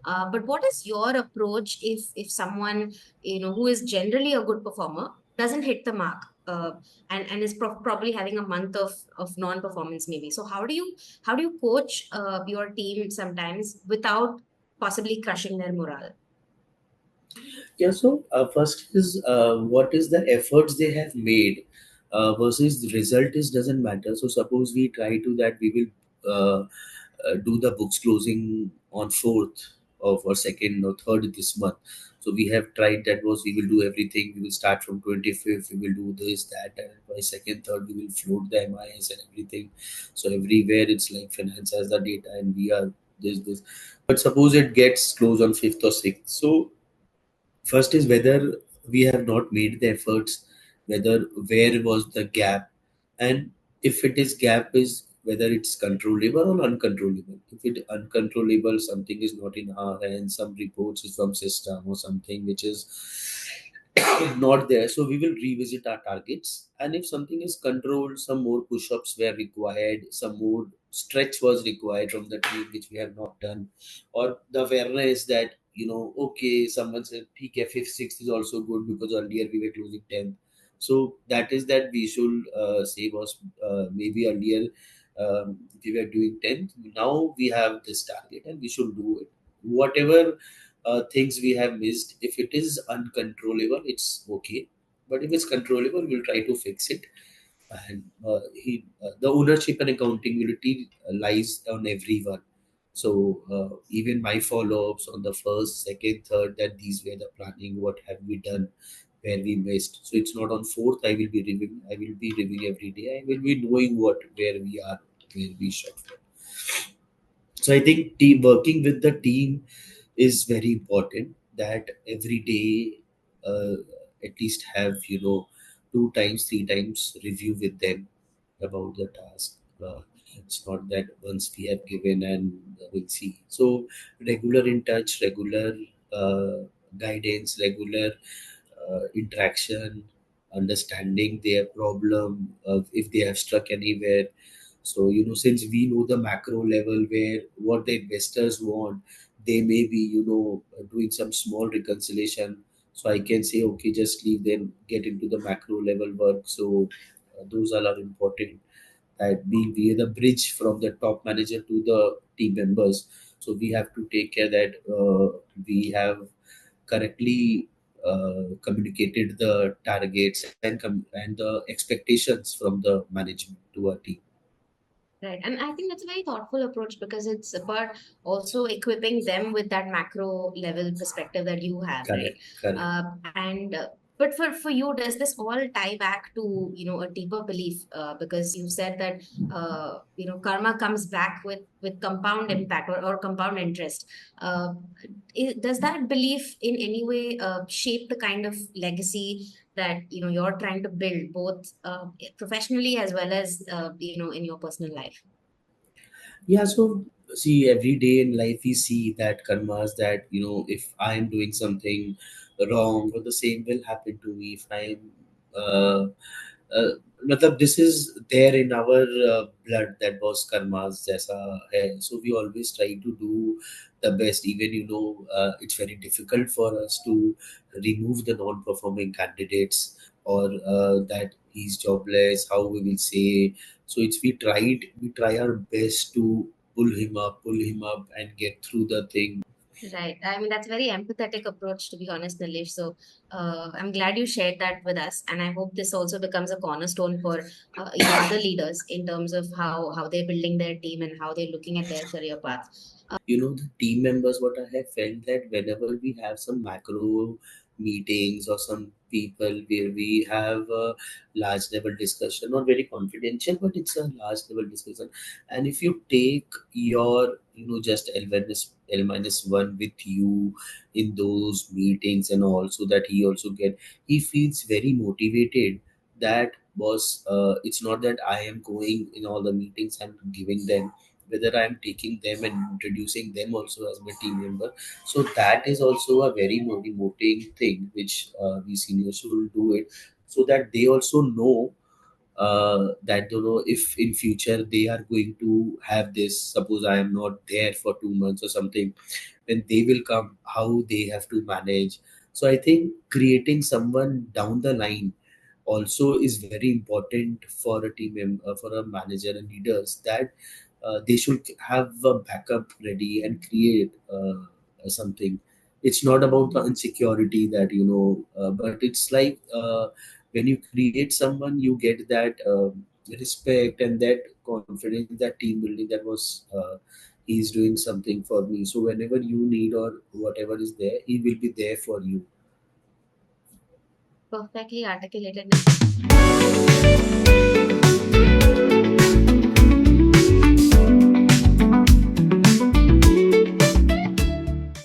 But what is your approach if someone who is generally a good performer doesn't hit the mark, and is probably having a month of non-performance maybe? So how do you coach your team sometimes without possibly crushing their morale? Yeah, so first is what is the efforts they have made versus the result is doesn't matter. So suppose we try to that we will do the books closing on 4th of or 2nd or 3rd this month. So we have tried that was we will do everything. We will start from 25th. We will do this, that, and by 2nd, 3rd we will float the MIS and everything. So everywhere it's like finance has the data and we are this. But suppose it gets closed on 5th or 6th. So first is whether we have not made the efforts, whether where was the gap, and if it is gap is whether it's controllable or uncontrollable. If it uncontrollable, something is not in our hands, some reports is from system or something which is not there. So we will revisit our targets. And if something is controlled, some more push-ups were required, some more stretch was required from the team, which we have not done. Or the awareness that, okay, someone said, okay, fifth, sixth is also good because earlier we were closing 10th. So that is that we should say was maybe earlier we were doing 10th. Now we have this target and we should do it. Whatever things we have missed. If it is uncontrollable, it's okay. But if it's controllable, we'll try to fix it. And the ownership and accountability lies on everyone. So even my follow-ups on the first, second, third, that these were the planning. What have we done? Where we missed. So it's not on 4th. I will be reviewing. I will be reviewing every day. I will be knowing where we are, where we should. So I think team working with the team is very important. That every day, uh, at least have 2 times, 3 times review with them about the task. It's not that once we have given and we'll see. So regular in touch, regular guidance, regular interaction, understanding their problem, if they have struck anywhere. So, since we know the macro level where what the investors want, they may be, doing some small reconciliation. So I can say, okay, just leave them, get into the macro level work. So those all are important. That being we are the bridge from the top manager to the team members. So we have to take care that we have correctly communicated the targets and the expectations from the management to our team. Right. And I think that's a very thoughtful approach because it's about also equipping them with that macro level perspective that you have, right? Correct, correct. And but for you, does this all tie back to, a deeper belief? Because you said that, karma comes back with compound impact or compound interest. Uh, does that belief in any way shape the kind of legacy that, you're trying to build both professionally as well as, in your personal life? Yeah, so see, every day in life we see that karmas that, if I am doing something wrong, or the same will happen to me if I'm uh, uh, matlab this is there in our blood that was karmas jaisa hai. So we always try to do the best, even it's very difficult for us to remove the non-performing candidates, or that he's jobless, how we will say. So it's we try our best to pull him up and get through the thing. Right. I mean, that's a very empathetic approach, to be honest, Nilesh. So I'm glad you shared that with us, and I hope this also becomes a cornerstone for other leaders in terms of how they're building their team and how they're looking at their career path. The team members, what I have felt that whenever we have some macro meetings or some people where we have a large level discussion, not very confidential, but it's a large level discussion. And if you take your, just L minus one with you in those meetings and all, so that he also he feels very motivated. That was, it's not that I am going in all the meetings and giving them, whether I am taking them and introducing them also as my team member. So that is also a very motivating thing which we seniors should do it, so that they also know that if in future they are going to have this. Suppose I am not there for 2 months or something, when they will come, how they have to manage. So I think creating someone down the line also is very important for a team member, for a manager and leaders, that they should have a backup ready and create something. It's not about the insecurity that but it's like when you create someone, you get that respect and that confidence, that team building, that was he's doing something for me, so whenever you need or whatever is there, he will be there for you. Perfectly articulated.